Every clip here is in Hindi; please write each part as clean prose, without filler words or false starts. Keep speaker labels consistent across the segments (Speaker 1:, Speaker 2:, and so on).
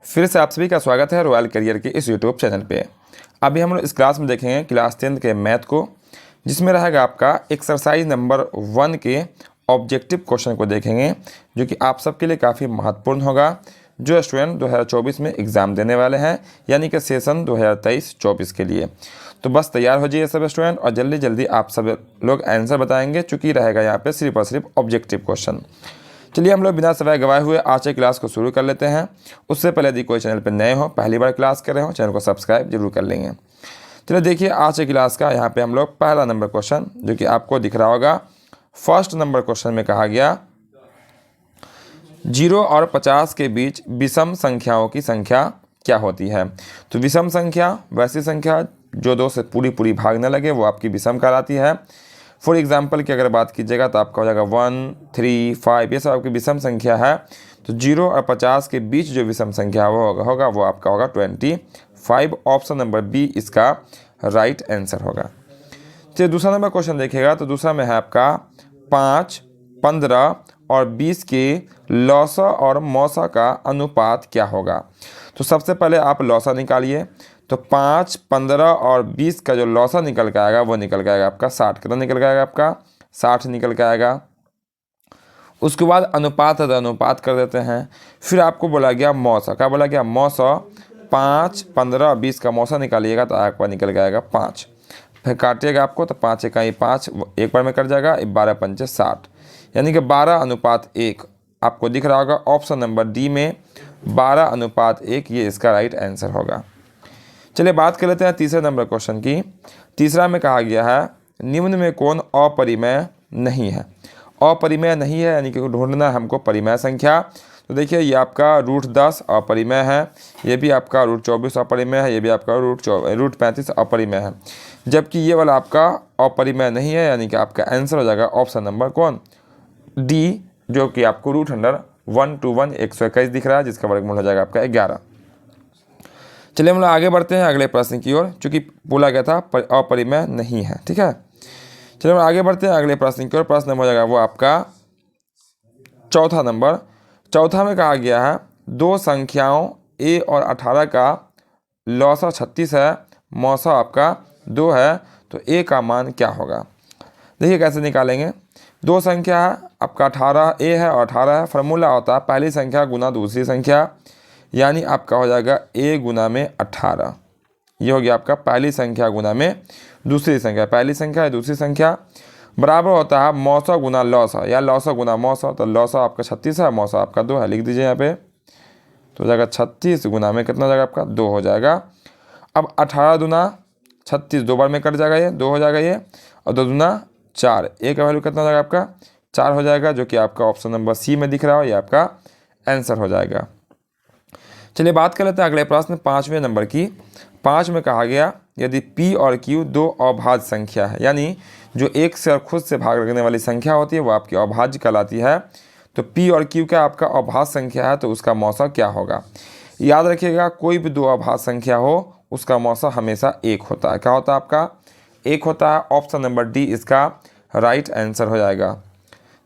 Speaker 1: फिर से आप सभी का स्वागत है रॉयल करियर के इस यूट्यूब चैनल पे। अभी हम लोग इस क्लास में देखेंगे क्लास 10 के मैथ को, जिसमें रहेगा आपका एक्सरसाइज नंबर 1 के ऑब्जेक्टिव क्वेश्चन को देखेंगे, जो कि आप सबके लिए काफ़ी महत्वपूर्ण होगा, जो स्टूडेंट 2024 में एग्ज़ाम देने वाले हैं, यानी कि सेशन 2023-24 के लिए। तो बस तैयार हो जाइए सब स्टूडेंट और जल्दी जल्दी आप सब लोग आंसर बताएंगे, चूँकि रहेगा यहाँ पे सिर्फ और सिर्फ ऑब्जेक्टिव क्वेश्चन। चलिए हम लोग बिना समय गवाए हुए आज के क्लास को शुरू कर लेते हैं। उससे पहले यदि कोई चैनल पर नए हो, पहली बार क्लास कर रहे हो, चैनल को सब्सक्राइब जरूर कर लेंगे। चलिए देखिए आज के क्लास का यहाँ पे हम लोग पहला नंबर क्वेश्चन, जो कि आपको दिख रहा होगा, फर्स्ट नंबर क्वेश्चन में कहा गया 0 और 50 के बीच विषम संख्याओं की संख्या क्या होती है। तो विषम संख्या वैसी संख्या जो 2 से पूरी भागने लगे, वो आपकी विषम कहलाती है। फॉर एग्जाम्पल की अगर बात कीजिएगा तो आपका हो जाएगा 1, 3, 5, ये सब आपकी विषम संख्या है। तो 0 और 50 के बीच जो विषम संख्या होगा वो आपका होगा 25। ऑप्शन नंबर बी इसका राइट आंसर होगा। चलिए दूसरा नंबर क्वेश्चन देखिएगा, तो दूसरा में है आपका 5, 15 और 20 के लौसा और मौसा का अनुपात क्या होगा। तो सबसे पहले आप लौसा निकालिए। तो 5, 15 और 20 का जो लौसा निकल के आएगा वो निकल के आएगा आपका 60। कितना निकल के आएगा आपका 60 निकल के आएगा। उसके बाद अनुपात है तो अनुपात कर देते हैं। फिर आपको बोला गया मौसा, क्या बोला गया मौसा, 5, 15 और 20 का मौसा निकालिएगा तो आपका निकल के आएगा 5। फिर काटिएगा आपको तो 5 इकाई 5 एक बार में कट जाएगा, 12 पंचे 60, यानी कि 12:1 आपको दिख रहा होगा। ऑप्शन नंबर डी में 12:1 ये इसका राइट आंसर होगा। चलिए बात कर लेते हैं तीसरे नंबर क्वेश्चन की। तीसरा में कहा गया है निम्न में कौन अपरिमेय नहीं है। अपरिमेय नहीं है यानी कि ढूंढना है हमको परिमेय संख्या। तो देखिए ये आपका √10 अपरिमेय है, ये भी आपका √24 अपरिमेय है, ये भी आपका √35 अपरिमेय है, जबकि ये वाला आपका अपरिमेय नहीं है, यानी कि आपका आंसर हो जाएगा ऑप्शन नंबर कौन डी, जो कि आपको √121 121 दिख रहा है, जिसका वर्गमूल हो जाएगा आपका 11। चलिए हम लोग आगे बढ़ते हैं अगले प्रश्न की ओर, चूँकि बोला गया था अपरिमेय नहीं है। ठीक है, चलिए हम आगे बढ़ते हैं अगले प्रश्न की ओर। प्रश्न नंबर हो जाएगा वो आपका चौथा नंबर। चौथा में कहा गया है 2 संख्याओं a और 18 का लौसा 36 है, मौसा आपका 2 है, तो a का मान क्या होगा। देखिए कैसे निकालेंगे। 2 संख्या है आपका 18 a है और 18 है। फार्मूला होता है पहली संख्या गुना दूसरी संख्या, यानी आपका हो जाएगा a गुना में 18। ये हो गया आपका पहली संख्या गुना में दूसरी संख्या, पहली संख्या है दूसरी संख्या, बराबर होता है मौसा गुना लौसा या लौसा गुना मौसा। तो लौसा आपका 36 है, मौसा आपका 2 है, लिख दीजिए यहाँ पे। तो हो जाएगा 36 गुना में कितना हो जाएगा आपका 2 हो जाएगा। अब 18 दूना 36 2 बार में कट जाएगा, ये 2 हो जाएगा ये, और 2 दूना 4, a का वैल्यू कितना हो जाएगा आपका 4 हो जाएगा, जो कि आपका ऑप्शन नंबर सी में दिख रहा हो, ये आपका आंसर हो जाएगा। चलिए बात कर लेते हैं अगले प्रश्न 5वें नंबर की। 5 में कहा गया यदि p और q 2 अभाज्य संख्या है, यानी जो एक से और खुद से भाग लगने वाली संख्या होती है वो आपकी अभाज्य कहलाती है। तो p और q का आपका अभाज्य संख्या है, तो उसका मौसा क्या होगा। याद रखिएगा कोई भी 2 अभाज्य संख्या हो उसका मौसा हमेशा 1 होता है। क्या होता है आपका 1 होता है। ऑप्शन नंबर डी इसका राइट आंसर हो जाएगा।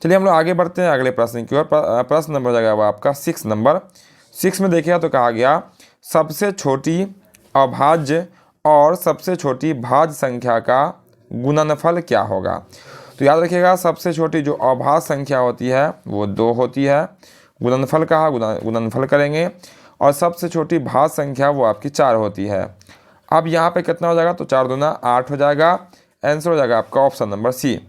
Speaker 1: चलिए हम लोग आगे बढ़ते हैं अगले प्रश्न की ओर। प्रश्न नंबर हो जाएगा वो आपका 6 नंबर। 6 में देखिए तो कहा गया सबसे छोटी अभाज्य और सबसे छोटी भाज्य संख्या का गुणनफल क्या होगा। तो याद रखिएगा सबसे छोटी जो अभाज्य संख्या होती है वो 2 होती है, गुणनफल कहा गुणनफल करेंगे, और सबसे छोटी भाज्य संख्या वो आपकी 4 होती है। अब यहाँ पे कितना हो जाएगा, तो 4 दूना 8 हो जाएगा। आंसर हो जाएगा आपका ऑप्शन नंबर सी।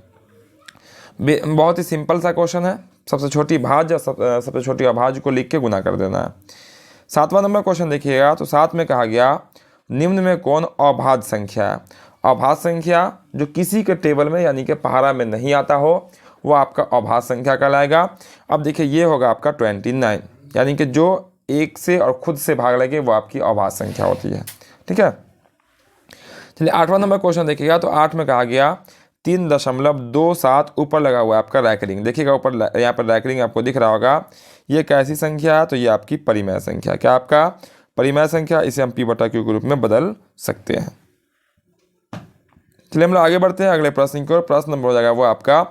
Speaker 1: बहुत ही सिंपल सा क्वेश्चन है, सबसे छोटी भाज्य सबसे छोटी अभाज्य को लिख के गुना कर देना है। 7वां नंबर क्वेश्चन देखिएगा, तो 7 में कहा गया निम्न में कौन अभाज्य संख्या है। अभाज्य संख्या जो किसी के टेबल में यानी कि पहाड़ा में नहीं आता हो वो आपका अभाज्य संख्या कहलाएगा। अब देखिए ये होगा आपका 29, यानी कि जो एक से और खुद से भाग लगे वो आपकी अभाज्य संख्या होती है। ठीक है, चलिए 8वां नंबर क्वेश्चन देखिएगा, तो 8 में कहा गया 3.27 ऊपर लगा हुआ है आपका रैकरिंग। देखिएगा ऊपर यहाँ पर रैकरिंग आपको दिख रहा होगा, ये कैसी संख्या है, तो ये आपकी परिमेय संख्या। क्या आपका परिमेय संख्या, इसे हम p/q के रूप में बदल सकते हैं। चलिए हम लोग आगे बढ़ते हैं अगले प्रश्न की ओर। प्रश्न नंबर हो जाएगा वो आपका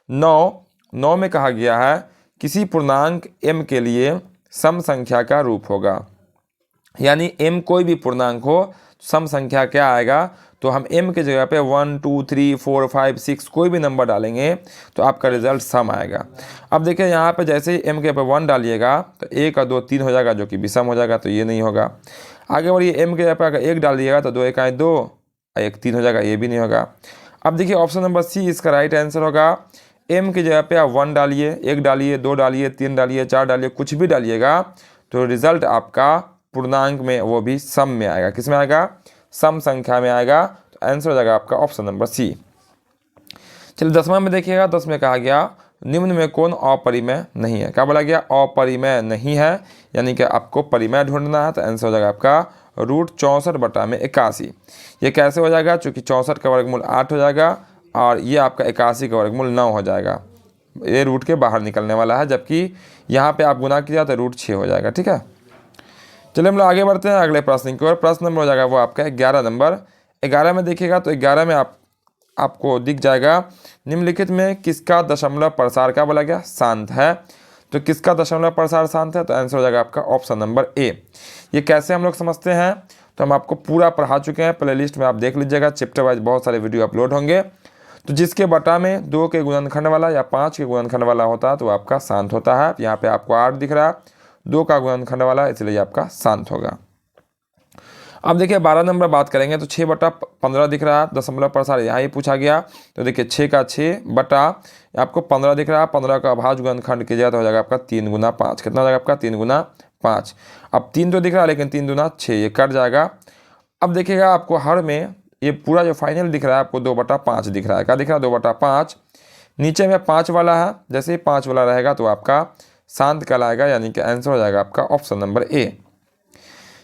Speaker 1: 9 में कहा गया है किसी पूर्णांक m के लिए सम संख्या का रूप होगा। यानी m कोई भी पूर्णांक हो, सम संख्या क्या आएगा, तो हम m की जगह पे 1 2 3 4 5 6 कोई भी नंबर डालेंगे तो आपका रिजल्ट सम आएगा। अब देखिए यहाँ पे जैसे ही m के पे 1 डालिएगा तो 1 और 2 3 हो जाएगा, जो कि विषम हो जाएगा, तो ये नहीं होगा। आगे बढ़िए, m के जगह पे अगर 1 डाल दिएगा तो 2 1 2 और 1 3 हो जाएगा, ये भी नहीं होगा। अब देखिए ऑप्शन नंबर सी इसका राइट आंसर होगा। m की जगह पे आप 1 डालिए, 1 डालिए, 2 डालिए, 3 डालिए, 4 डालिए, कुछ भी डालिएगा तो रिजल्ट आपका पूर्णांक में, वो भी सम में आएगा। किस में आएगा, सम संख्या में आएगा। तो आंसर हो जाएगा आपका ऑप्शन नंबर सी। चलिए 10वां में देखिएगा, 10 में कहा गया निम्न में कौन अपरिमेय नहीं है। क्या बोला गया, अपरिमेय नहीं है, यानी कि आपको परिमेय ढूंढना है। तो आंसर हो जाएगा आपका √64/81। ये कैसे हो जाएगा, चूंकि 64 का वर्गमूल 8 हो जाएगा और ये आपका 81 का वर्गमूल 9 हो जाएगा। ये रूट के बाहर निकलने वाला है, जबकि यहाँ पे आप गुना किया तो √6 हो जाएगा। ठीक है, चलिए हम लोग आगे बढ़ते हैं अगले प्रश्न की ओर। प्रश्न नंबर हो जाएगा वो आपका 11 नंबर। 11 में देखिएगा तो 11 में आपको दिख जाएगा निम्नलिखित में किसका दशमलव प्रसार, क्या बोला गया, शांत है। तो किसका दशमलव प्रसार शांत है, तो आंसर हो जाएगा आपका ऑप्शन नंबर ए। ये कैसे हम लोग समझते हैं, तो हम आपको पूरा पढ़ा चुके हैं, प्लेलिस्ट में आप देख लीजिएगा, चैप्टर वाइज बहुत सारे वीडियो अपलोड होंगे। तो जिसके बटा में 2 के गुणनखंड वाला या 5 के गुणनखंड वाला होता है तो आपका शांत होता है। यहाँ पे आपको 8 दिख रहा है, 2 का गुणनखंड वाला, इसलिए आपका शांत होगा। अब देखिए 12 नंबर बात करेंगे तो 6/15 दिख रहा है, दशमलव प्रसार यहाँ ही पूछा गया। तो देखिए 6 का 6 बटा आपको 15 दिख रहा है, 15 का भाज्य गुणनखंड कीजिएगा तो हो जाएगा आपका 3 गुना 5। कितना हो जाएगा आपका 3 गुना 5। अब 3 तो दिख रहा है लेकिन 3 दूना 6, ये कट जाएगा। अब देखिएगा आपको हर में ये पूरा जो फाइनल दिख रहा है आपको 2/5 दिख रहा है। क्या दिख रहा है, 2/5। नीचे में 5 वाला है, जैसे ही 5 वाला रहेगा तो आपका शांत कहलाएगा, यानी कि आंसर हो जाएगा आपका ऑप्शन नंबर ए।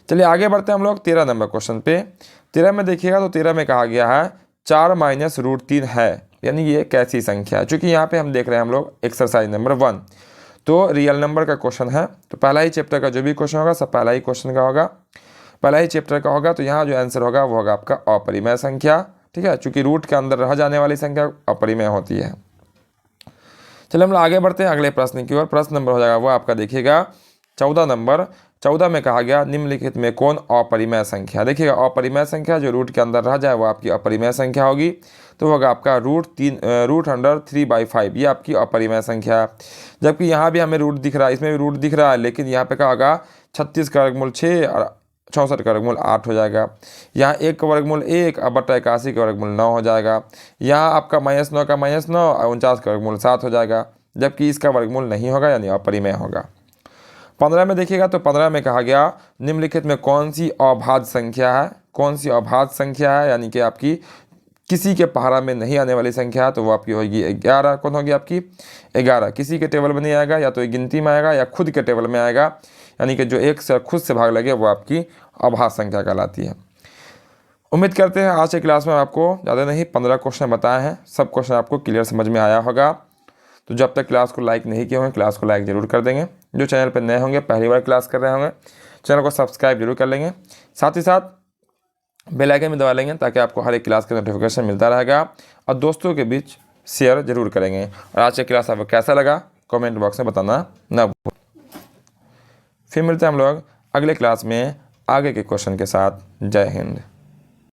Speaker 1: चलिए आगे बढ़ते हैं हम लोग 13 नंबर क्वेश्चन पे। 13 में देखिएगा तो 13 में कहा गया है 4 - √3 है, यानी ये कैसी संख्या है। चूँकि यहाँ पे हम देख रहे हैं हम लोग एक्सरसाइज नंबर 1, तो रियल नंबर का क्वेश्चन है। तो पहला ही चैप्टर का जो भी क्वेश्चन होगा सब पहला ही क्वेश्चन का होगा, पहला ही चैप्टर का होगा। तो यहाँ जो आंसर होगा वो होगा आपका अपरिमेय संख्या। ठीक है, चूँकि रूट के अंदर रह जाने वाली संख्या अपरिमेय होती है। चलिए हम लोग आगे बढ़ते हैं अगले प्रश्न की ओर। प्रश्न नंबर हो जाएगा वो आपका देखिएगा 14 नंबर। 14 में कहा गया निम्नलिखित में कौन अपरिमेय संख्या। देखिएगा अपरिमेय संख्या जो रूट के अंदर रह जाए वो आपकी अपरिमेय संख्या होगी। तो होगा आपका √3/5, ये आपकी अपरिमेय संख्या है। जबकि यहाँ भी हमें रूट दिख रहा है, इसमें भी रूट दिख रहा है, लेकिन यहाँ पे क्या होगा 36 का वर्गमूल 6 और 64 का वर्गमूल 8 हो जाएगा। यहाँ 1 का वर्गमूल 1 और बटा 81 का वर्गमूल 9 हो जाएगा। यहाँ आपका -9 का -9 और 49 का वर्गमूल 7 हो जाएगा, जबकि इसका वर्गमूल नहीं होगा, यानी अपरिमेय होगा। 15 में देखिएगा तो 15 में कहा गया निम्नलिखित में कौन सी अभाज्य संख्या है। कौन सी अभाज्य संख्या है, यानी कि आपकी किसी के पहाड़ा में नहीं आने वाली संख्या है, तो वो आपकी होगी 11। कौन होगी आपकी 11, किसी के टेबल में नहीं आएगा, या तो एक गिनती में आएगा या खुद के टेबल में आएगा, यानी कि जो 1 से खुद से भाग लगे वो आपकी अभाज्य संख्या कहलाती है। उम्मीद करते हैं आज के क्लास में आपको ज़्यादा नहीं 15 क्वेश्चन बताए हैं, सब क्वेश्चन आपको क्लियर समझ में आया होगा। तो जब तक क्लास को लाइक नहीं किए होंगे क्लास को लाइक ज़रूर कर देंगे। जो चैनल पर नए होंगे, पहली बार क्लास कर रहे होंगे, चैनल को सब्सक्राइब जरूर कर लेंगे। साथ ही साथ बेल आइकन भी दबा लेंगे ताकि आपको हर एक क्लास का नोटिफिकेशन मिलता रहेगा। और दोस्तों के बीच शेयर जरूर करेंगे। और आज की क्लास आपको कैसा लगा कमेंट बॉक्स में बताना ना भूलें। फिर मिलते हैं हम लोग अगले क्लास में आगे के क्वेश्चन के साथ। जय हिंद।